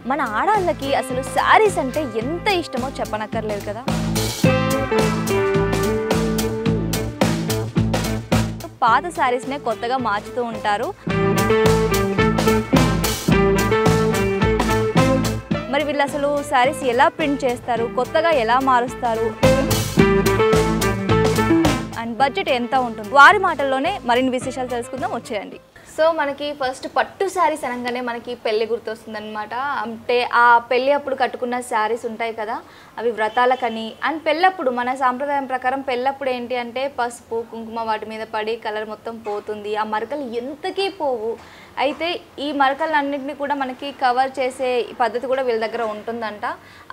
మన ఆడవాళ్ళకి అసలు శారీస్ అంటే ఎంత ఇష్టమో చెప్పనక్కర్లేదు కదా. పాత శారీస్నే కొత్తగా మార్చుతూ ఉంటారు. మరి వీళ్ళు అసలు శారీస్ ఎలా ప్రింట్ చేస్తారు, కొత్తగా ఎలా మారుస్తారు, అండ్ బడ్జెట్ ఎంత ఉంటుంది, వారి మాటల్లోనే మరిన్ని విశేషాలు తెలుసుకుందాం. వచ్చేయండి. సో మనకి ఫస్ట్ పట్టు శారీస్ అనగానే మనకి పెళ్ళి గుర్తొస్తుంది అనమాట. అంటే ఆ పెళ్ళి అప్పుడు కట్టుకున్న శారీస్ ఉంటాయి కదా, అవి వ్రతాలకని. అండ్ పెళ్ళప్పుడు మన సాంప్రదాయం ప్రకారం పెళ్ళప్పుడు ఏంటి అంటే పసుపు కుంకుమ వాటి మీద పడి కలర్ మొత్తం పోతుంది, ఆ మరకలు ఎంతకీ పోవు. అయితే ఈ మరకలన్నింటినీ కూడా మనకి కవర్ చేసే పద్ధతి కూడా వీళ్ళ దగ్గర ఉంటుందంట.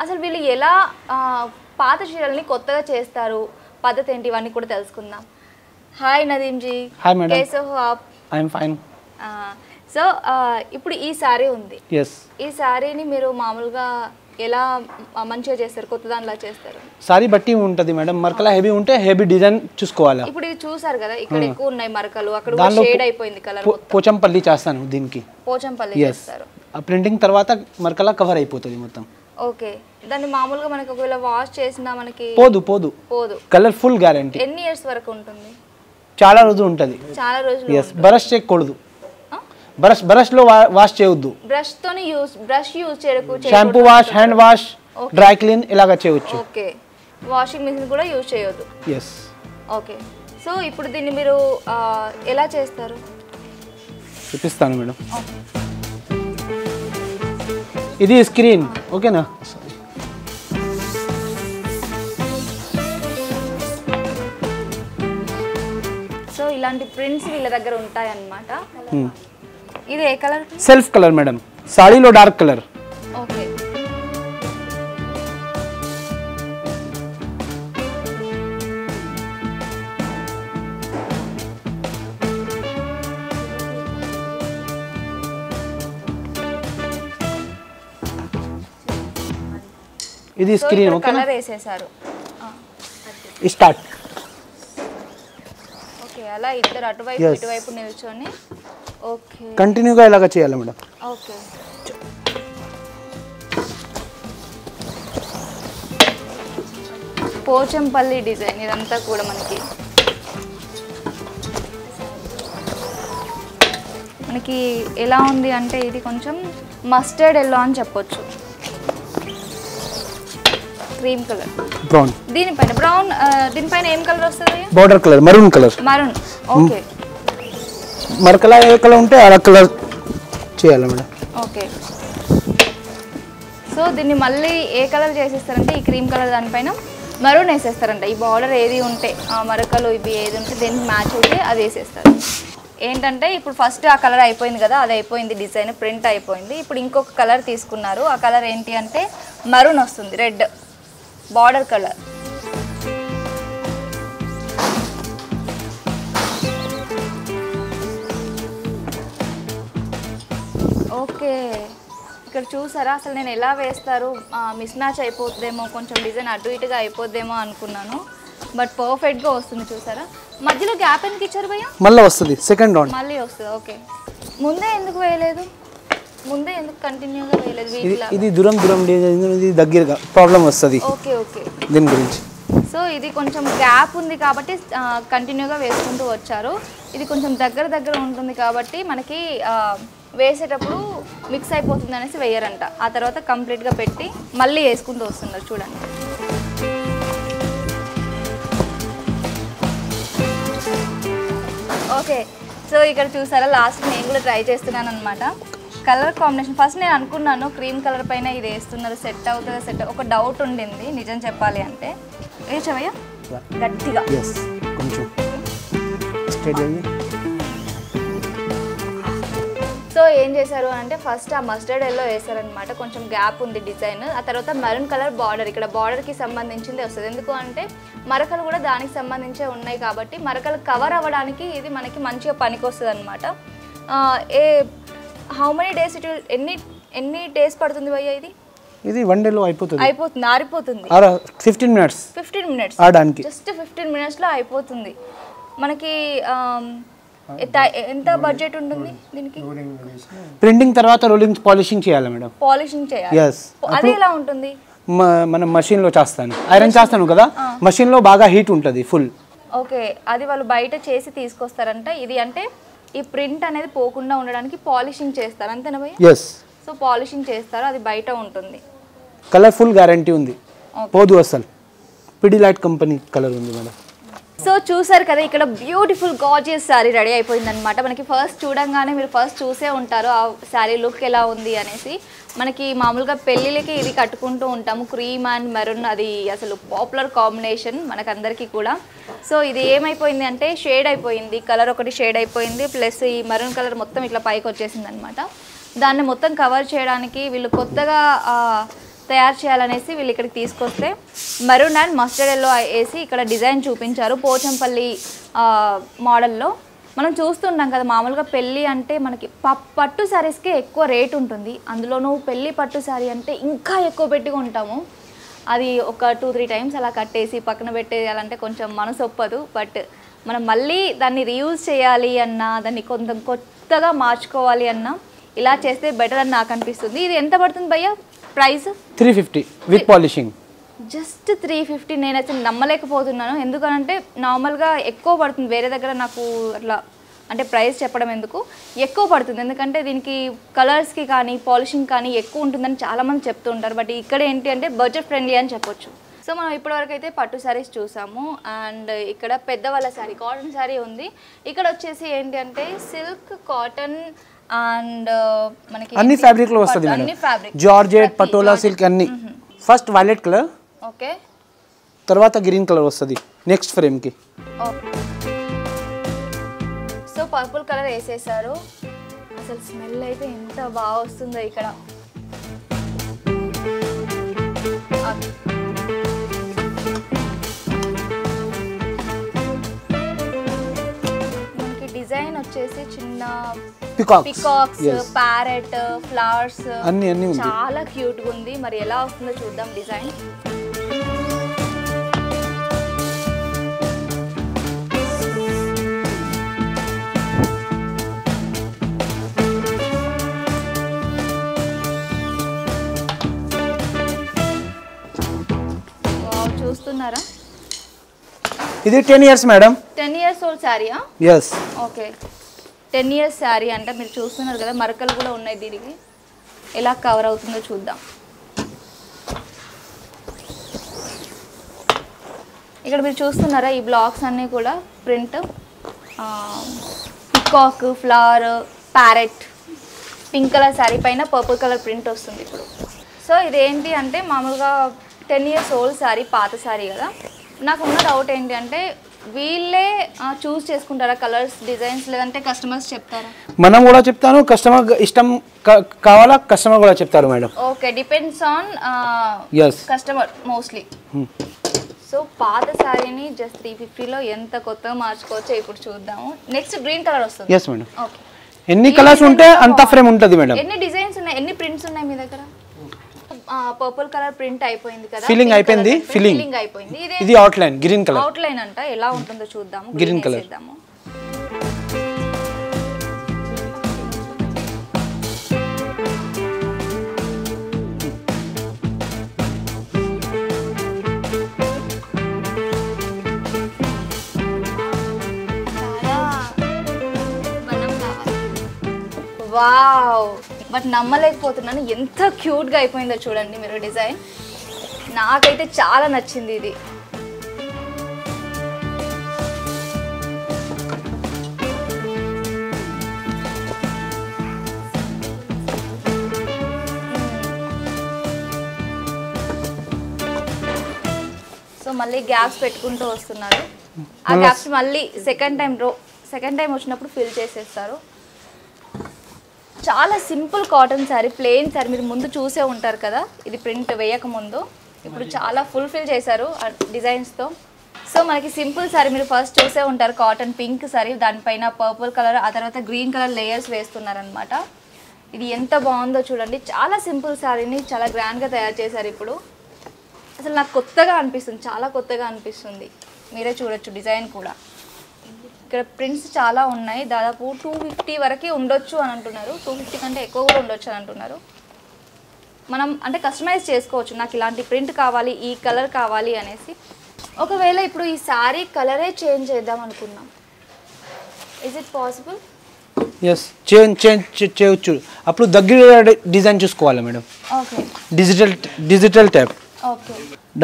అసలు వీళ్ళు ఎలా పాత చీరల్ని కొత్తగా చేస్తారు, పద్ధతి ఏంటి, ఇవన్నీ కూడా తెలుసుకుందాం. Hi Nadeem ji. Hi madam. कैसे हो आप? I am fine. సో ఇప్పుడు ఈ సారీ ఉంది. yes. ఈ సారీని మీరు మామూలుగా ఎలా మంచిగా చేస్తారు, కొత్త దానిలా చేస్తారు? సారీ బట్టి ఉంటది మేడం. మరకల హెవీ ఉంటే హెవీ డిజైన్ చూసుకోవాలి. ఇప్పుడు ఇది చూసారు కదా, ఇక్కడ ఎక్కువ ఉన్నాయి మరకలు, అక్కడ కూడా షేడ్ అయిపోయింది కలర్. పోచంపల్లి చేస్తాను దీనికి. పోచంపల్లి చేస్తారు. ఆ ప్రింటింగ్ తర్వాత మరకల కవర్ అయిపోతుంది మొత్తం. ఓకే. దాన్ని మామూలుగా మనకి ఒకవేళ వాష్ చేసినా మనకి పోదు. Colour full guarantee. ఎన్ని ఇయర్స్ వరకు ఉంటుంది? చాలా రోజులు ఉంటది. చాలా రోజులు. yes. బ్రష్ చేయకూడదు. బ్రష్ లో వాష్ చేయొద్దు. బ్రష్ తోని బ్రష్ యూజ్ చేయకూడదు. Shampoo wash, hand wash, dry clean ఇలాగా చేయొచ్చు. ఓకే. వాషింగ్ మెషిన్ కూడా యూజ్ చేయొద్దు. yes. ఓకే. సో ఇప్పుడు దీన్ని మీరు ఎలా చేస్తారు చూపిస్తాను మేడం. ఇది స్క్రీన్ ఓకేనా. సో ఇలాంటి ప్రింట్స్ వీళ్ళ దగ్గర ఉంటాయి అన్నమాట. ఇది ఏ కలర్? Self colour madam. సాడీలో డార్క్ కలర్. ఓకే. ఇది స్క్రీన్ ఓకే. కలర్ వేసేసారు. స్టార్ట్. ఓకే. అలా ఇద్దరు అటువైపు ఇటువైపు నిల్చొని ఓకే కంటిన్యూగా ఇలాగా చేయాలి మేడం. ఓకే. పోచంపల్లి డిజైన్ ఇదంతా కూడా మనకి ఎలా ఉంది అంటే ఇది కొంచెం మస్టర్డ్ ఎల్లో అని చెప్పొచ్చు. Cream colour, brown. దీనిపైన బ్రౌన్, దీనిపైన ఏం కలర్ వస్తుంది? Border colour maroon colour. Maroon. Okay. మరకల ఏ కలర్ ఉంటే ఆ కలర్ చేయాలి మేడం. ఓకే. సో దీన్ని మళ్ళీ ఏ కలర్ చేసేస్తారంటే ఈ క్రీమ్ కలర్ దానిపైన మరూన్ వేసేస్తారంట. ఈ బార్డర్ ఏది ఉంటే ఆ మరకలు ఇవి ఏది ఉంటే దేనికి మ్యాచ్ అయితే అది వేసేస్తారు. ఏంటంటే ఇప్పుడు ఫస్ట్ ఆ కలర్ అయిపోయింది కదా, అది అయిపోయింది, డిజైన్ ప్రింట్ అయిపోయింది. ఇప్పుడు ఇంకొక కలర్ తీసుకున్నారు. ఆ కలర్ ఏంటి అంటే మరూన్ వస్తుంది, రెడ్ బార్డర్ కలర్. ఓకే. ఇక్కడ చూసారా అసలు నేను ఎలా వేస్తారు, మిస్ మ్యాచ్ అయిపోతుందేమో, కొంచెం డిజైన్ అటు ఇటుగా అయిపోద్దేమో అనుకున్నాను, బట్ పర్ఫెక్ట్గా వస్తుంది. చూసారా మధ్యలో గ్యాప్ ఎందుకు ఇచ్చారు భయ్య? మళ్ళీ వస్తుంది సెకండ్ రౌండ్. మళ్ళీ వస్తుంది. ఓకే. ముందే ఎందుకు వేయలేదు? ముందే ఎందుకు కంటిన్యూగా వేయలేదు? ఇది దూరం డిజైన్, ఇది దగ్గరగా ప్రాబ్లం వస్తుంది. ఓకే. ఓకే. దీని గురించి. సో ఇది కొంచెం గ్యాప్ ఉంది కాబట్టి కంటిన్యూగా వేసుకుంటూ వచ్చారు. ఇది కొంచెం దగ్గర ఉంటుంది కాబట్టి మనకి వేసేటప్పుడు మిక్స్ అయిపోతుంది అనేసి వేయరంట. ఆ తర్వాత కంప్లీట్గా పెట్టి మళ్ళీ వేసుకుంటూ వస్తున్నారు. చూడండి. ఓకే. సో ఇక్కడ చూసారా లాస్ట్ నేను కూడా ట్రై చేస్తున్నాను అనమాట. కలర్ కాంబినేషన్ ఫస్ట్ నేను అనుకున్నాను క్రీమ్ కలర్ పైన ఇది వేస్తున్నారు, సెట్ అవుతుందా సెట్, ఒక డౌట్ ఉండింది నిజం చెప్పాలి అంటే. వేసావయ్యా గట్టిగా? కొంచెం స్ట్రైట్ అయ్యి. సో ఏం చేశారు అంటే ఫస్ట్ ఆ మస్టర్డ్ ఎల్లో వేసారనమాట, కొంచెం గ్యాప్ ఉంది డిజైన్. ఆ తర్వాత మెరూన్ కలర్ బార్డర్, ఇక్కడ బార్డర్కి సంబంధించింది వస్తుంది. ఎందుకు అంటే మరకలు కూడా దానికి సంబంధించే ఉన్నాయి కాబట్టి మరకలు కవర్ అవ్వడానికి ఇది మనకి మంచిగా పనికి వస్తుంది అనమాట. హౌ మెనీ డేస్ ఇట్ ఎన్ని డేస్ పడుతుంది భయ్య ఇది? ఇది 1 డేలో అయిపోతుంది. ఆరిపోతుంది. 15 మినిట్స్ ఆడడానికి. జస్ట్ 15 మినిట్స్లో అయిపోతుంది మనకి. ఎంత బడ్జెట్ ఉంటుంది దీనికి? ప్రింటింగ్ తర్వాత రోలింగ్ పాలిషింగ్ చేయాలి మేడం. పాలిషింగ్ చేయాలి. ఎస్. అది ఎలా ఉంటుంది? మనం మషిన్లో చేస్తాను, ఐరన్ చేస్తాను కదా, మషిన్లో బాగా హీట్ ఉంటుంది ఫుల్. ఓకే, అది వాళ్ళు బయట చేసి తీసుకొస్తారంట. ఇది అంటే ఈ ప్రింట్ అనేది పోకుండా ఉండడానికి పాలిషింగ్ చేస్తారు అంతేనా భయ్య? ఎస్. సో పాలిషింగ్ చేస్తారు, అది బయట ఉంటుంది. కలర్ ఫుల్ గ్యారంటీ ఉంది, పోదు అసలు. పిడిలైట్ కంపెనీ కలర్ ఉంది మేడం. సో చూసారు కదా, ఇక్కడ బ్యూటిఫుల్ గార్జియస్ శారీ రెడీ అయిపోయింది అనమాట. మనకి ఫస్ట్ చూడంగానే మీరు ఫస్ట్ చూసే ఉంటారు ఆ శారీ లుక్ ఎలా ఉంది అనేసి. మనకి మామూలుగా పెళ్ళిళ్ళకి ఇది కట్టుకుంటూ ఉంటాము, క్రీమ్ అండ్ మెరూన్, అది అసలు పాపులర్ కాంబినేషన్ మనకందరికీ కూడా. సో ఇది ఏమైపోయింది అంటే షేడ్ అయిపోయింది, కలర్ ఒకటి షేడ్ అయిపోయింది, ప్లస్ ఈ మెరూన్ కలర్ మొత్తం ఇట్లా పైకి వచ్చేసింది అనమాట. దాన్ని మొత్తం కవర్ చేయడానికి వీళ్ళు కొత్తగా తయారు చేయాలనేసి వీళ్ళు ఇక్కడికి తీసుకొస్తే మెరూన్ అండ్ మస్టర్డ్ ఎల్లో వేసి ఇక్కడ డిజైన్ చూపించారు పోచంపల్లి మోడల్లో. మనం చూస్తుంటాం కదా మామూలుగా పెళ్ళి అంటే మనకి పట్టు శారీస్కే ఎక్కువ రేట్ ఉంటుంది, అందులోనూ పెళ్ళి పట్టు శారీ అంటే ఇంకా ఎక్కువ పెట్టి ఉంటాము. అది ఒక 2-3 టైమ్స్ అలా కట్టేసి పక్కన పెట్టేయాలంటే కొంచెం మనసు ఒప్పదు. బట్ మనం మళ్ళీ దాన్ని రీయూజ్ చేయాలి అన్నా, దాన్ని కొంచెం కొత్తగా మార్చుకోవాలి అన్నా ఇలా చేస్తే బెటర్ అని నాకు అనిపిస్తుంది. ఇది ఎంత పడుతుంది భయ్యా ప్రైస్? 350 with polishing. జస్ట్ 350. నేను అసలు నమ్మలేకపోతున్నాను, ఎందుకంటే నార్మల్గా ఎక్కువ పడుతుంది వేరే దగ్గర. నాకు అట్లా అంటే ప్రైస్ చెప్పడం ఎందుకు, ఎక్కువ పడుతుంది. ఎందుకంటే దీనికి కలర్స్కి కానీ పాలిషింగ్ కానీ ఎక్కువ ఉంటుందని చాలామంది చెప్తూ ఉంటారు. బట్ ఇక్కడ ఏంటి అంటే బడ్జెట్ ఫ్రెండ్లీ అని చెప్పొచ్చు. సో మనం ఇప్పటివరకు అయితే పట్టు శారీస్ చూసాము, అండ్ ఇక్కడ పెద్దవాళ్ళ శారీ కాటన్ శారీ ఉంది. ఇక్కడ వచ్చేసి ఏంటి అంటే సిల్క్, కాటన్ అండ్ మనకి అన్ని ఫ్యాబ్రిక్ లో వస్తుంది మేడం. జార్జెట్, పటోలా సిల్క్ అన్ని. ఫస్ట్ వైలెట్ కలర్, ఓకే, తర్వాత గ్రీన్ కలర్ వస్తుంది నెక్స్ట్ ఫ్రేమ్ కి. సో పర్పుల్ కలర్ వేసేసారు. అసలు స్మెల్ అయితే ఎంత బాగా వస్తుందో ఇక్కడ. మనకి డిజైన్ వచ్చేసి చిన్న పికాక్స్, ప్యారెట్, ఫ్లవర్స్ అన్ని చాలా క్యూట్ గా ఉంది. మరి ఎలా వస్తుందో చూద్దాం డిజైన్. చూస్తున్నారా, ఇది 10 years మేడం. 10 years ఓల్డ్ శారీయా? yes. ఓకే, 10 years శారీ అంటే మీరు చూస్తున్నారు కదా, మరకలు కూడా ఉన్నాయి. దీనికి ఎలా కవర్ అవుతుందో చూద్దాం. ఇక్కడ మీరు చూస్తున్నారా ఈ బ్లాక్స్ అన్నీ కూడా print, peacock, flower, parrot, pink colour sari పైన పర్పుల్ కలర్ ప్రింట్ వస్తుంది ఇప్పుడు. సో ఇదేంటి అంటే మామూలుగా 10 years ఓల్డ్ శారీ, పాత శారీ కదా. నాకు ఉన్న డౌట్ ఏంటి అంటే వీళ్ళే చూస్ చేసుకుంటారా కలర్స్, డిజైన్స్, లేదంటే కస్టమర్స్ చెప్తారా? మనం కూడా చెప్తాను, కస్టమర్ ఇష్టం కావాలా కస్టమర్ కూడా చెప్తారు madam. Okay, depends on customer mostly. So పాత శారీని జస్ట్ 350లో ఎంత కొత్తగా మార్చుకోవచ్చో ఇప్పుడు చూద్దాము. నెక్స్ట్ గ్రీన్ కలర్ వస్తుంది. yes madam. ఓకే, ఎన్ని కలర్స్ ఉంటే అంత ఫ్రేమ్ ఉంటుంది మేడం. ఎన్ని డిజైన్స్ ఉన్నాయి, ఎన్ని ప్రింట్స్ ఉన్నాయి మీ దగ్గర? పర్పుల్ కలర్ ప్రింట్ అయిపోయింది కదా, ఫిల్లింగ్ అయిపోయింది. ఫిల్లింగ్ అయిపోయింది. ఇది out line green colour. Out line అంట ఎలా ఉంటుందో చూద్దాము. Green colour. వావ్, బట్ నమ్మలేకపోతున్నాను ఎంత క్యూట్గా అయిపోయిందో చూడండి మీరు డిజైన్. నాకైతే చాలా నచ్చింది ఇది. సో మళ్ళీ గ్యాప్స్ పెట్టుకుంటూ వస్తున్నారు. ఆ గ్యాప్స్ మళ్ళీ సెకండ్ టైం వచ్చినప్పుడు ఫిల్ చేసేస్తారు. చాలా simple cotton sari, plain sari. మీరు ముందు చూసే ఉంటారు కదా, ఇది ప్రింట్ వేయక ముందు. ఇప్పుడు చాలా ఫుల్ఫిల్ చేశారు డిజైన్స్తో. సో మనకి సింపుల్ శారీ మీరు ఫస్ట్ చూసే ఉంటారు, కాటన్ పింక్ శారీ, దానిపైన పర్పుల్ కలర్, ఆ తర్వాత గ్రీన్ కలర్ లేయర్స్ వేస్తున్నారనమాట. ఇది ఎంత బాగుందో చూడండి. చాలా సింపుల్ శారీని చాలా గ్రాండ్గా తయారు చేశారు. ఇప్పుడు అసలు నాకు కొత్తగా అనిపిస్తుంది, చాలా కొత్తగా అనిపిస్తుంది. మీరే చూడొచ్చు డిజైన్ కూడా. ఇక్కడ ప్రింట్స్ చాలా ఉన్నాయి, దాదాపు 250 వరకు ఉండొచ్చు అని అంటున్నారు, 250 కంటే ఎక్కువ కూడా ఉండొచ్చు అని అంటున్నారు. మనం అంటే కస్టమైజ్ చేసుకోవచ్చు, నాకు ఇలాంటి ప్రింట్ కావాలి, ఈ కలర్ కావాలి అనేసి. ఒకవేళ ఇప్పుడు ఈ శారీ కలరే చేంజ్ చేద్దాం అనుకున్నాం, ఇస్ ఇట్ పాసిబుల్? ఎస్, చేయొచ్చు. అప్పుడు దగ్గర డిజైన్ చూసుకోవాలి madam. Okay, digital type. Okay,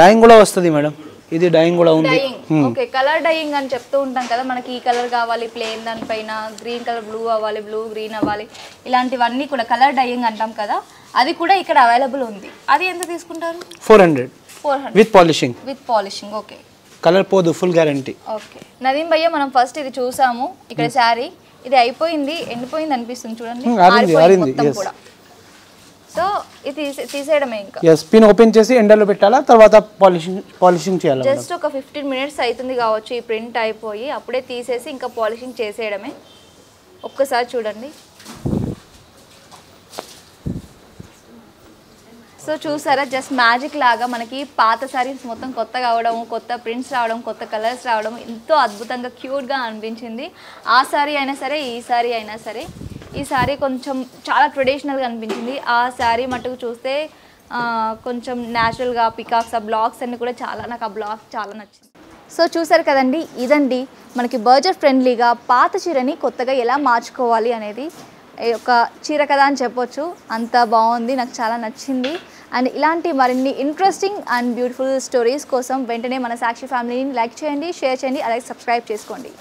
dyeing కూడా వస్తుంది మేడం, ఇది డైయింగ్ కూడా ఉంది. ఓకే, కలర్ డైయింగ్ అని చెప్తూ ఉంటాం కదా, మనకి ఈ కలర్ కావాలి ప్లెయిన్ దానిపైన, గ్రీన్ కలర్ బ్లూ అవ్వాలి, బ్లూ గ్రీన్ అవ్వాలి, ఇలాంటివన్నీ కూడా కలర్ డైయింగ్ అంటాం కదా, అది కూడా ఇక్కడ అవైలబుల్ ఉంది. అది ఎంత తీసుకుంటారు? 400 విత్ పాలిషింగ్. ఓకే, కలర్ పోదు, ఫుల్ గ్యారంటీ. ఓకే నదీం భయ్య, మనం ఫస్ట్ ఇది చూసాము ఇక్కడ శారీ, ఇది అయిపోయింది, ఎండిపోయింది అనిపిస్తుంది చూడండి, ఆరిపోయింది మొత్తం కూడా. సో ఇది తీసేయడమే ఇంకా. yes, పిన్ ఓపెన్ చేసి ఎండలో పెట్టాలా, తర్వాత పాలిషింగ్ చేయాలి. జస్ట్ ఒక 15 మినిట్స్ అవుతుంది కావచ్చు ఈ ప్రింట్ అయిపోయి, అప్పుడే తీసేసి ఇంకా పాలిషింగ్ చేసేయడమే. ఒక్కసారి చూడండి. సో చూసారా, జస్ట్ మ్యాజిక్ లాగా మనకి పాత సారీస్ మొత్తం కొత్తగా అవడం, కొత్త ప్రింట్స్ రావడం, కొత్త కలర్స్ రావడం ఎంతో అద్భుతంగా క్యూట్గా అనిపించింది. ఆ సారీ అయినా సరే, ఈ సారీ అయినా సరే. ఈ సారీ కొంచెం చాలా ట్రెడిషనల్గా అనిపించింది. ఆ శారీ మట్టుకు చూస్తే కొంచెం న్యాచురల్గా పికాక్స్, ఆ బ్లాక్స్ అన్నీ కూడా నాకు ఆ బ్లాక్ చాలా నచ్చింది. సో చూసారు కదండి, ఇదండి మనకి బడ్జెట్ ఫ్రెండ్లీగా పాత చీరని కొత్తగా ఎలా మార్చుకోవాలి అనేది ఒక చీర కదా అని చెప్పొచ్చు. అంత బాగుంది, నాకు చాలా నచ్చింది. అండ్ ఇలాంటి మరిన్ని ఇంట్రెస్టింగ్ అండ్ బ్యూటిఫుల్ స్టోరీస్ కోసం వెంటనే మన సాక్షి ఫ్యామిలీని లైక్ చేయండి, షేర్ చేయండి, అలాగే సబ్స్క్రైబ్ చేసుకోండి.